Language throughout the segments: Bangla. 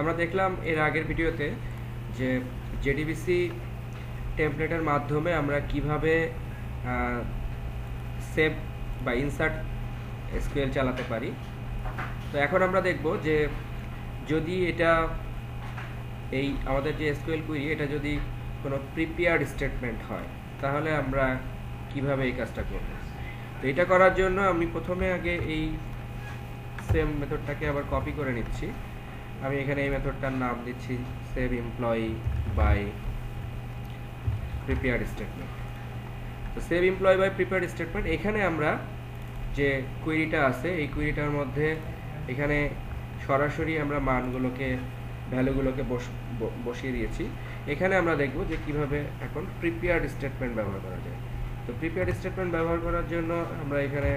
আমরা দেখলাম এর আগের ভিডিওতে যে জেডিবিসি টেমপ্লেটের মাধ্যমে আমরা কিভাবে সেভ বা ইনসার্ট এসকিউএল চালাতে পারি। তো এখন আমরা দেখব যে যদি এটা এই আমাদের যে এসকিউএল কুইরি এটা যদি কোনো প্রিপেয়ার্ড স্টেটমেন্ট হয় তাহলে আমরা কিভাবে এই কাজটা করব। তো এটা করার জন্য আমি প্রথমে আগে এই সেম মেথডটাকে আবার কপি করে নিচ্ছি। আমি এখানে এই মেথডটার নাম দিচ্ছি save employee by prepared statement. তো save employee by prepared statement, এখানে আমরা যে কুইরিটা আছে এই কুইরিটার মধ্যে এখানে সরাসরি আমরা মানগুলোকে ভ্যালুগুলোকে বসিয়ে দিয়েছি। এখানে আমরা দেখব যে কিভাবে এখন প্রিপেয়ার্ড স্টেটমেন্ট ব্যবহার করা যায়। তো প্রিপেয়ার্ড স্টেটমেন্ট ব্যবহার করার জন্য আমরা এখানে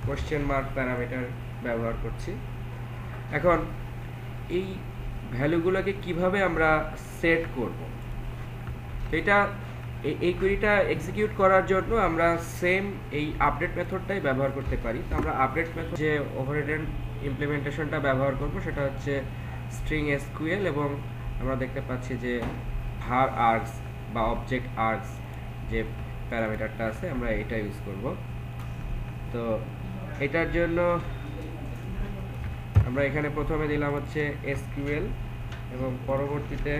কোশ্চেন মার্ক প্যারামিটার ব্যবহার করছি। এখন এই ভ্যালুগুলোকে কিভাবে আমরা সেট করব, এটা এই কুইরিটা এক্সিকিউট করার জন্য আমরা সেম এই আপডেট মেথডটাই ব্যবহার করতে পারি। তো আমরা আপডেট মেথড যে ওভারহেডেড ইমপ্লিমেন্টেশনটা ব্যবহার করব সেটা হচ্ছে স্ট্রিং এসকিউএল, এবং আমরা দেখতে পাচ্ছি যে var args বা অবজেক্ট args যে প্যারামিটারটা আছে আমরা এটা ইউজ করব। তো এটার জন্য আমরা এখানে প্রথমে দিলাম হচ্ছে এসকিউএল এবং পরবর্তীতে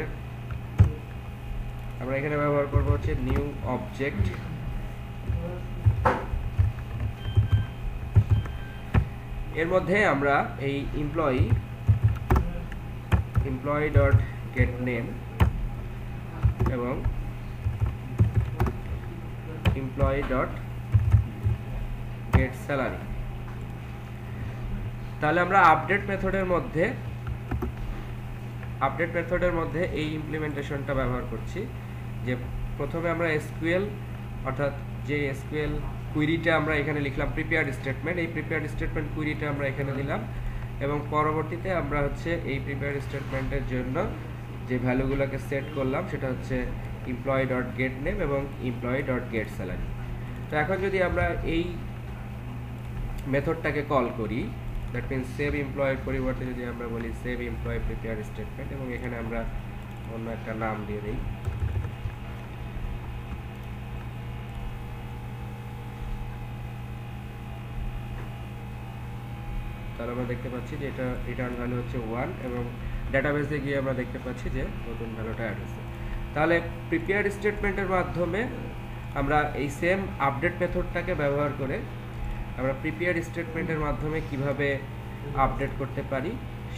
আমরা এখানে ব্যবহার করব হচ্ছে নিউ অবজেক্ট। এর মধ্যে আমরা এই এমপ্লয়ি ডট গেট নেম এবং এমপ্লয়ি ডট গেট স্যালারি, তাহলে আমরা আপডেট মেথডের মধ্যে এই ইমপ্লিমেন্টেশনটা ব্যবহার করছি। যে প্রথমে আমরা এসকিউএল অর্থাৎ যে এসকিউএল কুইরিটা আমরা এখানে লিখলাম প্রিপেয়ার্ড স্টেটমেন্ট, এই প্রিপেয়ার্ড স্টেটমেন্ট কুইরিটা আমরা এখানে দিলাম এবং পরবর্তীতে আমরা হচ্ছে এই প্রিপেয়ার্ড স্টেটমেন্টের জন্য যে ভ্যালুগুলোকে সেট করলাম সেটা হচ্ছে এমপ্লয়ি ডট গেট নেম এবং এমপ্লয়ি ডট গেট স্যালারি। তো এখন যদি আমরা এই মেথডটাকে কল করি, দ্যাট মিনস সেভ এমপ্লয়ের পরিবর্তে যদি আমরা বলি সেভ এমপ্লয় প্রিপেয়ার স্টেটমেন্ট এবং এখানে আমরা অন্য একটা নাম দিয়ে দিই, তাহলে আমরা দেখতে পাচ্ছি যে এটা রিটার্ন ভ্যালু হচ্ছে 1 এবং ডাটাবেসে গিয়ে আমরা দেখতে পাচ্ছি যে নতুন ভ্যালুটা অ্যাড হয়েছে। তাহলে প্রিপেয়ার্ড স্টেটমেন্টের মাধ্যমে আমরা এই সেম আপডেট মেথডটাকে ব্যবহার করে আমরা প্রিপেয়ার্ড স্টেটমেন্টের মাধ্যমে কিভাবে আপডেট করতে পারি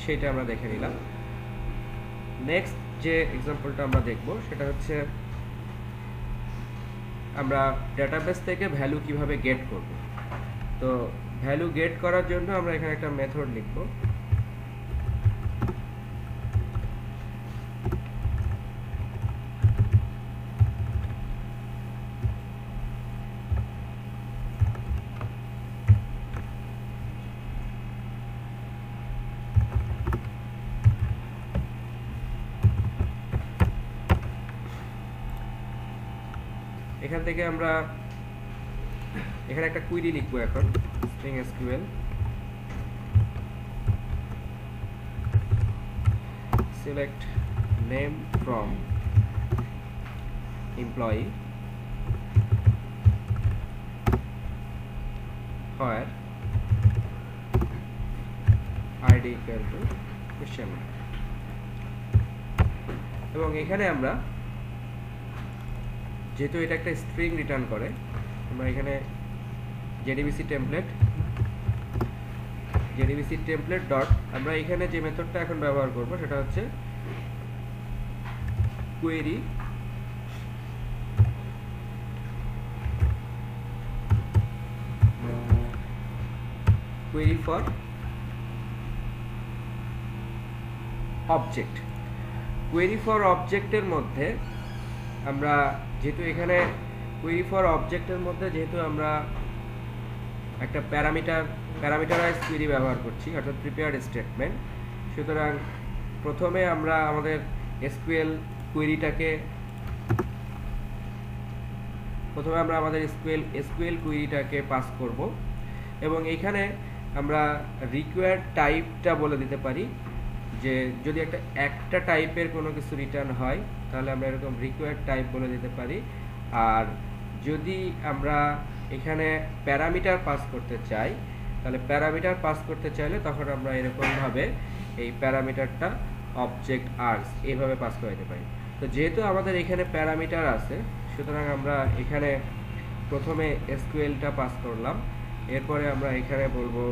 সেটা আমরা দেখে নিলাম। নেক্সট যে এক্সাম্পলটা আমরা দেখব সেটা হচ্ছে আমরা ডাটাবেস থেকে ভ্যালু কিভাবে গেট করব। তো ভ্যালু গেট করার জন্য আমরা এখানে একটা মেথড লিখব। এখান থেকে আমরা এখানে একটা কুইরি লিখবো এখন string SQL select name from employee where id equal to question mark, এবং এখানে আমরা যেহেতু এটা একটা স্ট্রিং রিটার্ন করে আমরা এখানে জেডিবিসি টেমপ্লেট ডট আমরা এখানে যে মেথডটা এখন ব্যবহার করব সেটা হচ্ছে query for object. Query for অবজেক্টের মধ্যে আমরা যেহেতু এখানে কোয়েরি ফর অবজেক্টের মধ্যে যেহেতু আমরা একটা প্যারামিটারাইজ কোয়েরি ব্যবহার করছি অর্থাৎ প্রিপেয়ার্ড স্টেটমেন্ট, সুতরাং প্রথমে আমরা আমাদের এসকিউএল কুইরিটাকে পাস করব এবং এইখানে আমরা রিকোয়ার্ড টাইপটা বলে দিতে পারি যে যদি একটা টাইপের কোনো কিছু রিটার্ন হয় তাহলে আমরা এরকম রিকোয়ার্ড টাইপ বলে দিতে পারি। আর যদি আমরা এখানে প্যারামিটার পাস করতে চাই তাহলে প্যারামিটার পাস করতে চাইলে তখন আমরা এরকমভাবে এই প্যারামিটারটা অবজেক্ট আর্গস এইভাবে পাস করে দিতে পারি। তো যেহেতু আমাদের এখানে প্যারামিটার আছে সুতরাং আমরা এখানে প্রথমে এসকিউএলটা পাস করলাম, এরপরে আমরা এখানে বলবো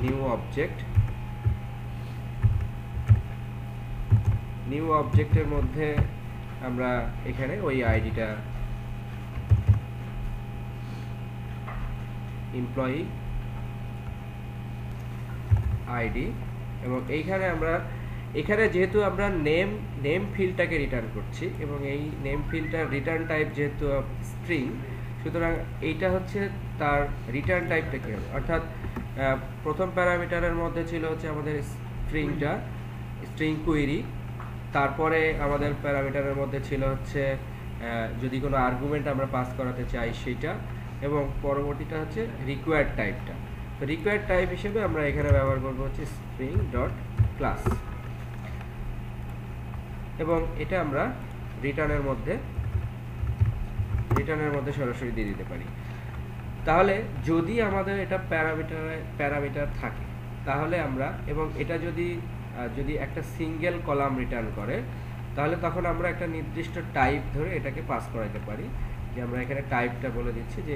নিউ অবজেক্ট। নিউ অবজেক্টের মধ্যে আমরা এখানে ওই আইডিটা এমপ্লয়ি আইডি, এবং এইখানে আমরা এখানে যেহেতু আমরা নেম ফিল্ডটাকে রিটার্ন করছি এবং এই নেম ফিল্ডটার রিটার্ন টাইপ যেহেতু স্ট্রিং, সুতরাং এইটা হচ্ছে তার রিটার্ন টাইপটা কি হবে, অর্থাৎ প্রথম প্যারামিটারের মধ্যে ছিল হচ্ছে আমাদের স্ট্রিং কুইরি, তারপরে আমাদের প্যারামিটারের মধ্যে ছিল হচ্ছে যদি কোনো আর্গুমেন্ট আমরা পাস করাতে চাই সেটা, এবং পরবর্তীটা হচ্ছে রিকোয়ার্ড টাইপটা। তো রিকোয়ার্ড টাইপ হিসেবে আমরা এখানে ব্যবহার করব হচ্ছে স্ট্রিং ডট ক্লাস, এবং এটা আমরা রিটার্নের মধ্যে সরাসরি দিয়ে দিতে পারি। তাহলে যদি আমাদের এটা প্যারামিটার থাকে তাহলে আমরা, এবং এটা যদি একটা সিঙ্গেল কলাম রিটার্ন করে তাহলে তখন আমরা একটা নির্দিষ্ট টাইপ ধরে এটাকে পাস করাতে পারি। যে আমরা এখানে টাইপটা বলে দিচ্ছি যে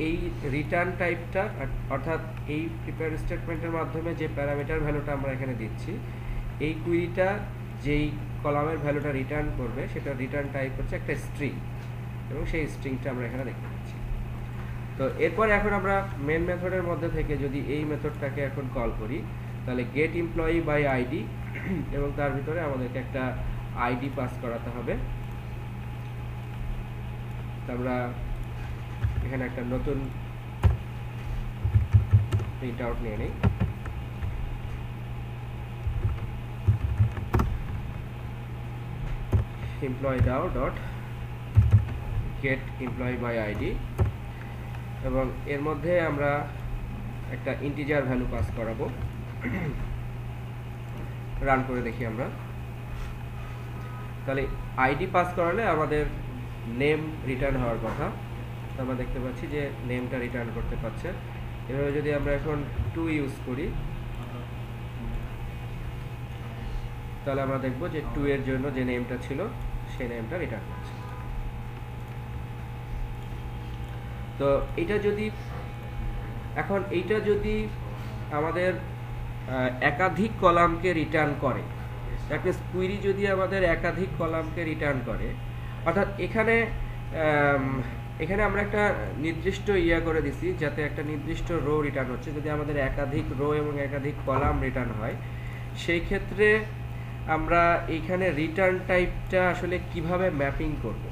এই রিটার্ন টাইপটা, অর্থাৎ এই প্রিপেয়ার স্টেটমেন্টের মাধ্যমে যে প্যারামিটার ভ্যালুটা আমরা এখানে দিচ্ছি, এই কুইরিটা যেই কলামের ভ্যালুটা রিটার্ন করবে সেটা রিটার্ন টাইপ হচ্ছে একটা স্ট্রিং, এবং সেই স্ট্রিংটা আমরা এখানে দেখতে পাচ্ছি। তো এরপরে এখন আমরা মেন মেথডের মধ্যে থেকে যদি এই মেথডটাকে এখন কল করি তাহলে গেট এমপ্লয়ি বাই আইডি, এবং তার ভিতরে আমাদেরকে একটা আইডি পাস করাতে হবে। আমরা এখানে একটা নতুন প্রিন্ট আউট নিয়ে নিই। Employee DAO dot get employee by ID, এবং এর মধ্যে আমরা একটা ইন্টিজার ভ্যালু পাস করাবো। রান করে দেখি আমরা। তাহলে আইডি পাস করালে আমাদের নেম রিটার্ন হওয়ার কথা, আমরা দেখতে পাচ্ছি যে নেমটা রিটার্ন করতে পারছে। এভাবে যদি আমরা এখন টু ইউজ করি তাহলে আমরা দেখব যে টু এর জন্য যে নেমটা ছিল সেই নেমটা রিটার্ন করছে। তো এইটা যদি আমাদের একাধিক কলামকে রিটার্ন করে, দ্যাট মিনস কুইরি যদি আমাদের একাধিক কলামকে রিটার্ন করে, অর্থাৎ এখানে আমরা একটা নির্দিষ্ট করে দিছি যাতে একটা নির্দিষ্ট রো রিটার্ন হচ্ছে। যদি আমাদের একাধিক রো এবং একাধিক কলাম রিটার্ন হয় সেই ক্ষেত্রে আমরা এইখানে রিটার্ন টাইপটা আসলে কিভাবে ম্যাপিং করব।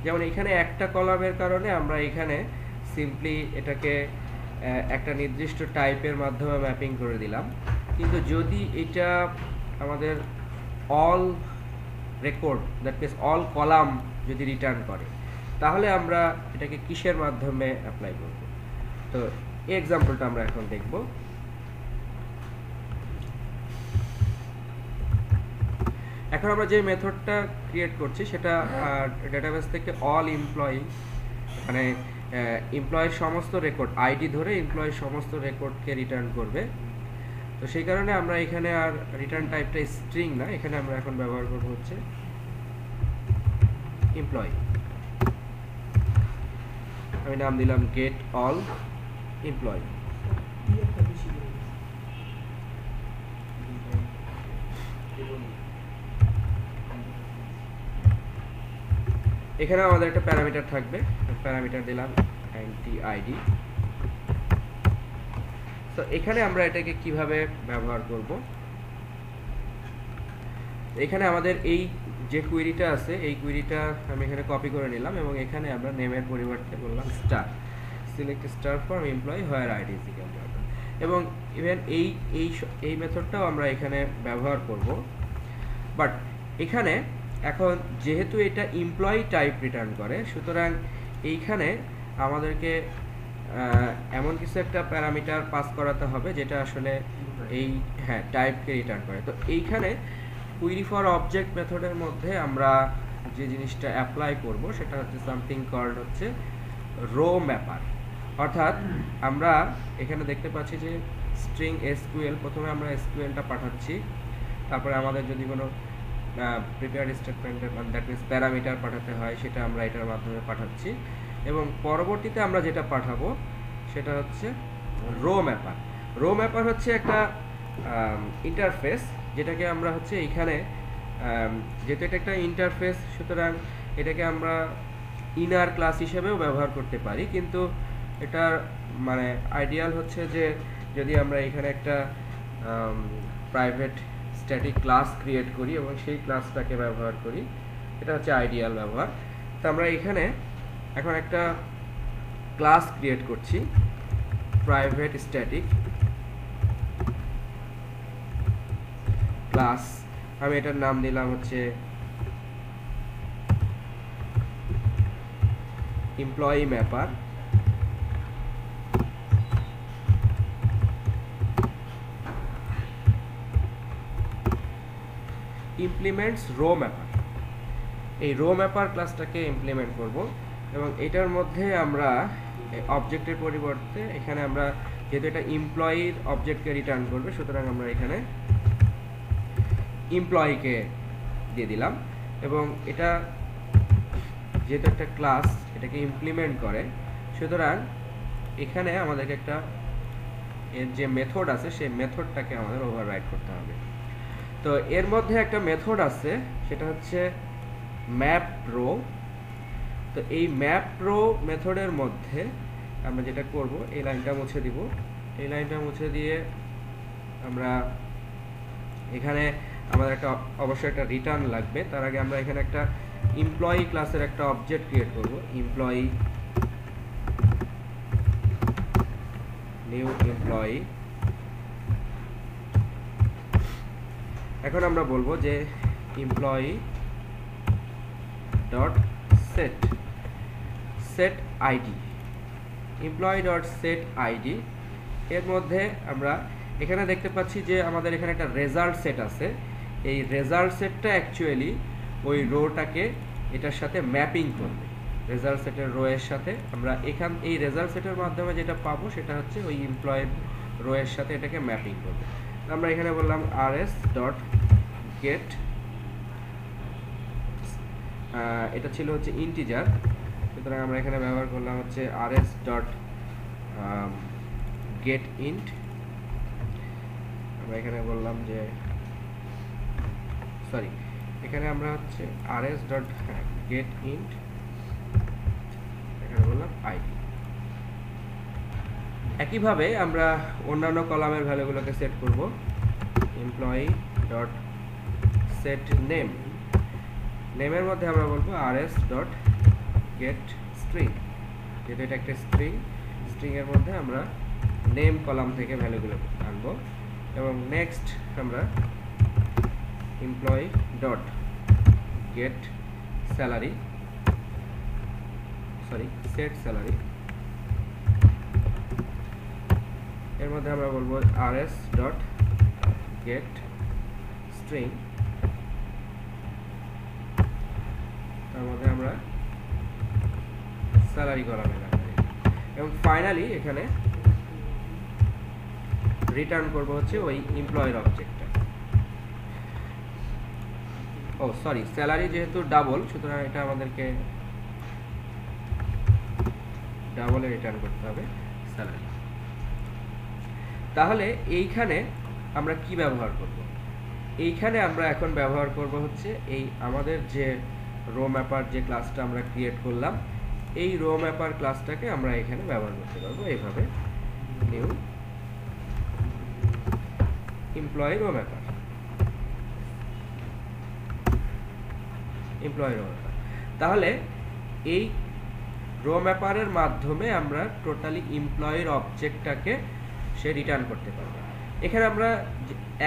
যেমন এখানে একটা কলামের কারণে আমরা এখানে সিম্পলি এটাকে একটা নির্দিষ্ট টাইপের মাধ্যমে ম্যাপিং করে দিলাম, কিন্তু যদি এটা আমাদের all record, that means all column যদি রিটার্ন করে তাহলে আমরা এটাকে কিসের মাধ্যমে অ্যাপ্লাই করব। তো এই এক্সাম্পলটা আমরা এখন দেখব। এখন আমরা যে মেথডটা ক্রিয়েট করছি সেটা ডেটাবেস থেকে অল এমপ্লয়ি, মানে এমপ্লয়ের সমস্ত রেকর্ড আইডি ধরে এমপ্লয়ের সমস্ত রেকর্ডকে রিটার্ন করবে। তো সেই কারণে আমরা এখানে আর রিটার্ন টাইপটা স্ট্রিং না, এখানে আমরা এখন ব্যবহার করব হচ্ছে এমপ্লয়ি। আমি নাম দিলাম গেট অল এমপ্লয়ি। এখানে আমাদের একটা প্যারামিটার থাকবে, প্যারামিটার দিলাম আইডি। তো এখানে আমরা এটাকে কিভাবে ব্যবহার করব, এখানে আমাদের এই যে কুইরিটা আছে এই কুইরিটা আমি এখানে কপি করে নিলাম, এবং এখানে আমরা নেমের পরিবর্তে বললাম star, select star from employee where ID is equal to, এবং ইভেন এই মেথডটাও আমরা এখানে ব্যবহার করব। বাট এখানে এখন যেহেতু এটা এমপ্লয়ি টাইপ রিটার্ন করে সুতরাং এইখানে আমাদেরকে এমন কিছু একটা প্যারামিটার পাস করাতে হবে যেটা আসলে এই টাইপকে রিটার্ন করে। তো এইখানে কুইরি ফর অবজেক্ট মেথডের মধ্যে আমরা যে জিনিসটা অ্যাপ্লাই করব সেটা হচ্ছে সামথিং কল্ড হচ্ছে রো ম্যাপার। অর্থাৎ আমরা এখানে দেখতে পাচ্ছি যে স্ট্রিং এসকিউএল, প্রথমে আমরা এসকিউএলটা পাঠাচ্ছি, তারপরে আমাদের যদি কোনো প্রিপেয়ার্ড স্টেটমেন্টের দ্যাট মিনস প্যারামিটার পাঠাতে হয় সেটা আমরা এটার মাধ্যমে পাঠাচ্ছি, এবং পরবর্তীতে আমরা যেটা পাঠাবো সেটা হচ্ছে রো ম্যাপার। রো ম্যাপার হচ্ছে একটা ইন্টারফেস, যেটাকে আমরা হচ্ছে এইখানে যেহেতু এটা একটা ইন্টারফেস সুতরাং এটাকে আমরা ইনার ক্লাস হিসেবেও ব্যবহার করতে পারি, কিন্তু এটা মানে আইডিয়াল হচ্ছে যে যদি আমরা এখানে একটা প্রাইভেট স্ট্যাটিক ক্লাস ক্রিয়েট করি এবং সেই ক্লাসটাকে ব্যবহার করি, এটা হচ্ছে আইডিয়াল ব্যবহার। তো আমরা এখানে এখন একটা ক্লাস ক্রিয়েট করছি, প্রাইভেট স্ট্যাটিক ক্লাস। আমি এটার নাম দিলাম হচ্ছে এমপ্লয়ি ম্যাপার। ইমপ্লিমেন্টস রো ম্যাপার, এই রো ম্যাপার ক্লাসটাকে ইমপ্লিমেন্ট করব, এবং এটার মধ্যে আমরা অবজেক্টের পরিবর্তে এখানে আমরা যেহেতু এটা এমপ্লয়ির অবজেক্টকে রিটার্ন করবে সুতরাং আমরা এখানে এমপ্লয়িকে দিয়ে দিলাম, এবং এটা যেহেতু একটা ক্লাস এটাকে ইমপ্লিমেন্ট করে সুতরাং এখানে আমাদেরকে একটা এর যে মেথড আছে সেই মেথডটাকে আমাদের ওভাররাইড করতে হবে। তো এর মধ্যে একটা মেথড আছে সেটা হচ্ছে ম্যাপ রো। তো এই ম্যাপ রো মেথডের মধ্যে আমরা যেটা করব, এই লাইনটা মুছে দিব, এই লাইনটা মুছে দিয়ে আমরা এখানে আমাদের একটা অবশ্যই একটা রিটার্ন লাগবে। তার আগে আমরা এখানে একটা এমপ্লয়ি ক্লাসের একটা অবজেক্ট ক্রিয়েট করব, এমপ্লয়ি নিউ এমপ্লয়ি। এখন আমরা বলবো যে employee dot set set ID, employee dot set ID. এর মধ্যে আমরা এখানে দেখতে পাচ্ছি যে আমাদের এখানে একটা রেজাল্ট সেট আছে। এই রেজাল্ট সেটটা অ্যাকচুয়ালি ওই রোটাকে এটার সাথে ম্যাপিং করবে, রেজাল্ট সেটের রো এর সাথে। আমরা এই রেজাল্ট সেটের মাধ্যমে যেটা পাবো সেটা হচ্ছে ওই এমপ্লয়ের রো এর সাথে এটাকে ম্যাপিং করবে। আমরা এখানে বললাম rs ডট গেট, এটা ছিল হচ্ছে ইন্টিজার, সুতরাং আমরা এখানে ব্যবহার করলাম হচ্ছে rs ডট গেট ইন্ট। আমরা এখানে বললাম যে সরি, এখানে আমরা হচ্ছে rs ডট গেট ইন্ট, এখানে বললাম আইডি। একইভাবে আমরা অন্যান্য কলামের ভ্যালুগুলোকে সেট করব, এমপ্লয়ি ডট সেট নেম, নেমের মধ্যে আমরা বলবো rs ডট গেট স্ট্রিং, যেহেতু এটা একটা স্ট্রিং, স্ট্রিং এর মধ্যে আমরা নেম কলাম থেকে ভ্যালুগুলো আনবো। এবং নেক্সট আমরা employee dot get salary, sorry set salary, এর মধ্যে আমরা বলবো rs ডট গেট স্ট্রিং, তার মধ্যে আমরা স্যালারি কলামে রাখবো। এবং ফাইনালি এখানে রিটার্ন করব হচ্ছে ওই এমপ্লয়ের অবজেক্টটা। ও সরি, স্যালারি যেহেতু ডাবল সুতরাং এটা আমাদেরকে ডাবলে রিটার্ন করতে হবে স্যালারি। তাহলে এইখানে আমরা কি ব্যবহার করব? এইখানে আমরা এখন ব্যবহার করব হচ্ছে এই আমাদের যে রো ম্যাপার যে ক্লাসটা আমরা ক্রিয়েট করলাম, এই রো ম্যাপার ক্লাসটাকে আমরা এখানে ব্যবহার করতে পারবো এইভাবে, new employee rho ম্যাপার, employee rho ম্যাপার। তাহলে এই রো ম্যাপারের মাধ্যমে আমরা টোটালি এমপ্লয়ির অবজেক্টটাকে সে রিটার্ন করতে পারবে। এখানে আমরা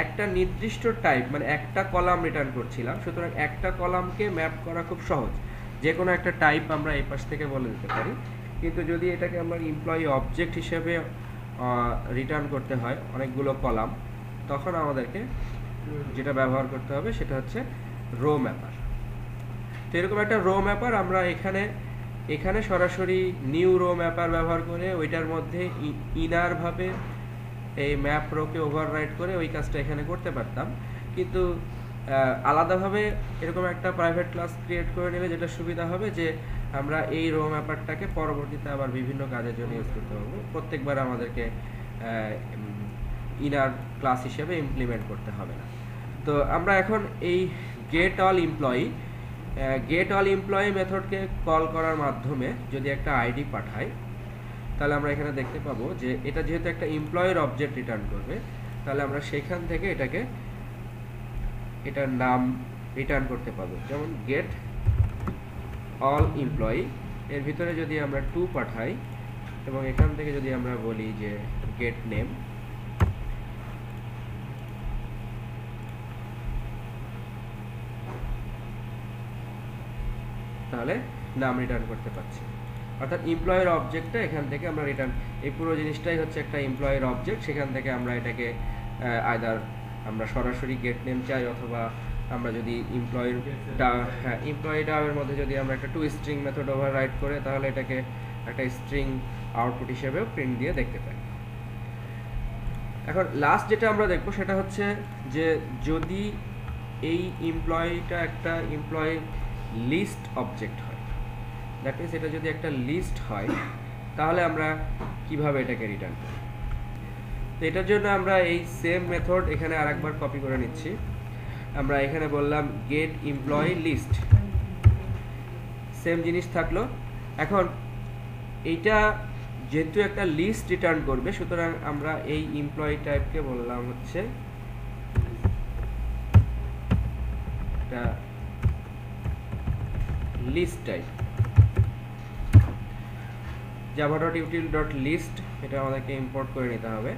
একটা নির্দিষ্ট টাইপ মানে একটা কলাম রিটার্ন করছিলাম, সুতরাং একটা কলামকে ম্যাপ করা খুব সহজ। যে কোনো একটা টাইপ আমরা এই পাশ থেকে বলে দিতে পারি কিন্তু যদি এটাকে আমরা এমপ্লয়ি অবজেক্ট হিসেবে রিটার্ন করতে হয় অনেকগুলো কলাম, তখন আমাদেরকে যেটা ব্যবহার করতে হবে সেটা হচ্ছে রো ম্যাপার। তো এরকম একটা রো ম্যাপার আমরা এখানে সরাসরি নিউ রো ম্যাপার ব্যবহার করে ওইটার মধ্যে ইনারভাবে এই ম্যাপ রোকে ওভাররাইট করে ওই কাজটা এখানে করতে পারতাম, কিন্তু আলাদাভাবে এরকম একটা প্রাইভেট ক্লাস ক্রিয়েট করে নিলে যেটা সুবিধা হবে যে আমরা এই রো ম্যাপারটাকে পরবর্তীতে আবার বিভিন্ন কাজের জন্য ইউজ করতে পারবো, প্রত্যেকবার আমাদেরকে ইনার ক্লাস হিসেবে ইমপ্লিমেন্ট করতে হবে না। তো আমরা এখন এই গেট অল এমপ্লয়ি মেথডকে কল করার মাধ্যমে যদি একটা আইডি পাঠাই, তাহলে আমরা এখানে দেখতে পাবো যে এটা যেহেতু একটা এমপ্লয়ের অবজেক্ট রিটার্ন করবে, তাহলে আমরা সেখান থেকে এটার নাম রিটার্ন করতে পারবো। যেমন গেট অল এমপ্লয়ি, এর ভিতরে যদি আমরা 2 পাঠাই এবং এখান থেকে যদি আমরা বলি যে গেট নেম, তাহলে নাম রিটার্ন করতে পারছি। অর্থাৎ এমপ্লয়ের অবজেক্টটা এখান থেকে আমরা রিটার্ন, এই পুরো জিনিসটাই হচ্ছে একটা এমপ্লয়ের অবজেক্ট, সেখান থেকে আমরা এটাকে আইদার আমরা সরাসরি গেট নেম চাই, অথবা আমরা যদি এমপ্লয়ি ডাবের মধ্যে যদি আমরা একটা টু স্ট্রিং মেথড ওভাররাইট করে তাহলে এটাকে একটা স্ট্রিং আউটপুট হিসেবেও প্রিন্ট দিয়ে দেখতে পাই। এখন লাস্ট যেটা আমরা দেখবো সেটা হচ্ছে যে যদি এই এমপ্লয়িটা একটা এমপ্লয়ি লিস্ট অবজেক্ট হয়, দ্যাট মিনস এটা যদি একটা লিস্ট হয়, তাহলে আমরা কিভাবে এটাকে রিটার্ন করি। তো এটার জন্য আমরা এই সেম মেথড এখানে আরেকবার কপি করে নিচ্ছি। আমরা এখানে বললাম গেট এমপ্লয়ি লিস্ট, সেম জিনিস থাকলো। এখন এইটা যেহেতু একটা লিস্ট রিটার্ন করবে, সুতরাং আমরা এই এমপ্লয়ি টাইপকে বললাম হচ্ছে এটা লিস্ট টাইপ, java.util.list, এটা আমাদেরকে ইম্পোর্ট করে নিতে হবে।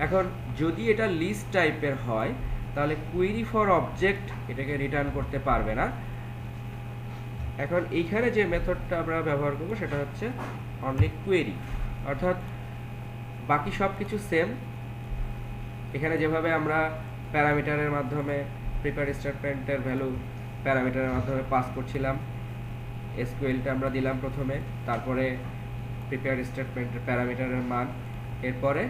এখন যদি এটা লিস্ট টাইপের হয় তাহলে কোয়েরি ফর অবজেক্ট এটাকে রিটার্ন করতে পারবে না। এখন এইখানে যে মেথডটা আমরা ব্যবহার করব সেটা হচ্ছে অনলি কোয়েরি, অর্থাৎ বাকি সব কিছু সেম। এখানে যেভাবে আমরা প্যারামিটারের মাধ্যমে প্রিপেয়ার স্টেটমেন্টের ভ্যালু প্যারামিটারের মাধ্যমে পাস করছিলাম, এসকিউএলটা আমরা দিলাম প্রথমে, তারপরে প্রিপেয়ার স্টেটমেন্টের প্যারামিটারের মান, এরপরে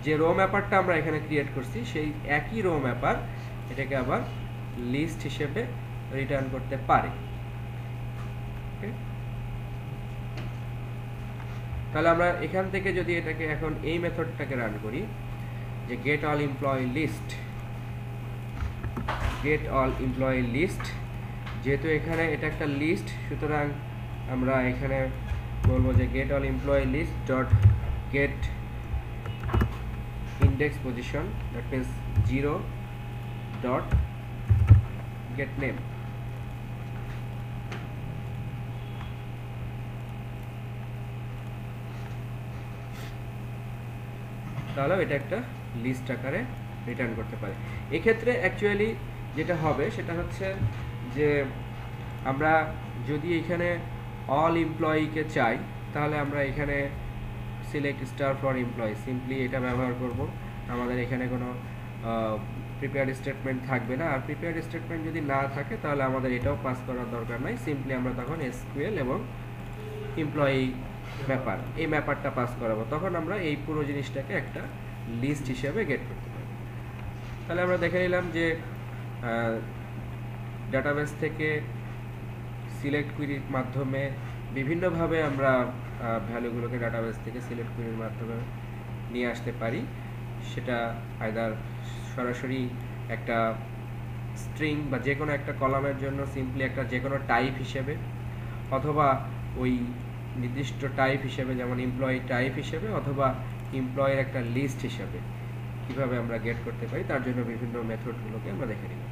যে রো ম্যাপারটা আমরা এখানে ক্রিয়েট করছি সেই একই রো ম্যাপার এটাকে আবার লিস্ট হিসেবে রিটার্ন করতে পারে। তাহলে আমরা এখান থেকে যদি এটাকে এখন এই মেথডটাকে রান করি যে গেট অল এমপ্লয়ি লিস্ট, যেহেতু এখানে এটা একটা লিস্ট, সুতরাং আমরা এখানে বলবো যে get all employee list dot get index position, that means 0 dot get name। তাহলে এটা একটা লিস্ট আকারে রিটার্ন করতে পারে। এক্ষেত্রে অ্যাকচুয়ালি যেটা হবে সেটা হচ্ছে যে আমরা যদি এখানে অল এমপ্লয়িকে চাই, তাহলে আমরা এখানে select star for employee simply এটা ব্যবহার করব। আমাদের এখানে কোনো প্রিপেয়ার্ড স্টেটমেন্ট থাকবে না, আর প্রিপেয়ার্ড স্টেটমেন্ট যদি না থাকে তাহলে আমাদের এটাও পাস করার দরকার নাই, সিম্পলি আমরা তখন এসকিউএল এবং এমপ্লয়ি ম্যাপার এই ম্যাপারটা পাস করাবো, তখন আমরা এই পুরো জিনিসটাকে একটা লিস্ট হিসেবে গেট করতে পারবো। তাহলে আমরা দেখে নিলাম যে ডাটাবেস থেকে সিলেক্ট কুইরির মাধ্যমে বিভিন্নভাবে আমরা ভ্যালুগুলোকে ডাটাবেস থেকে সিলেক্ট কুইরির মাধ্যমে নিয়ে আসতে পারি। সেটা আইদার সরাসরি একটা স্ট্রিং বা যে কোনো একটা কলামের জন্য সিম্পলি একটা যে কোনো টাইপ হিসেবে, অথবা ওই নির্দিষ্ট টাইপ হিসেবে যেমন এমপ্লয়ি টাইপ হিসেবে, অথবা এমপ্লয়ের একটা লিস্ট হিসেবে কিভাবে আমরা গেট করতে পারি তার জন্য বিভিন্ন মেথডগুলোকে আমরা দেখে নিলাম।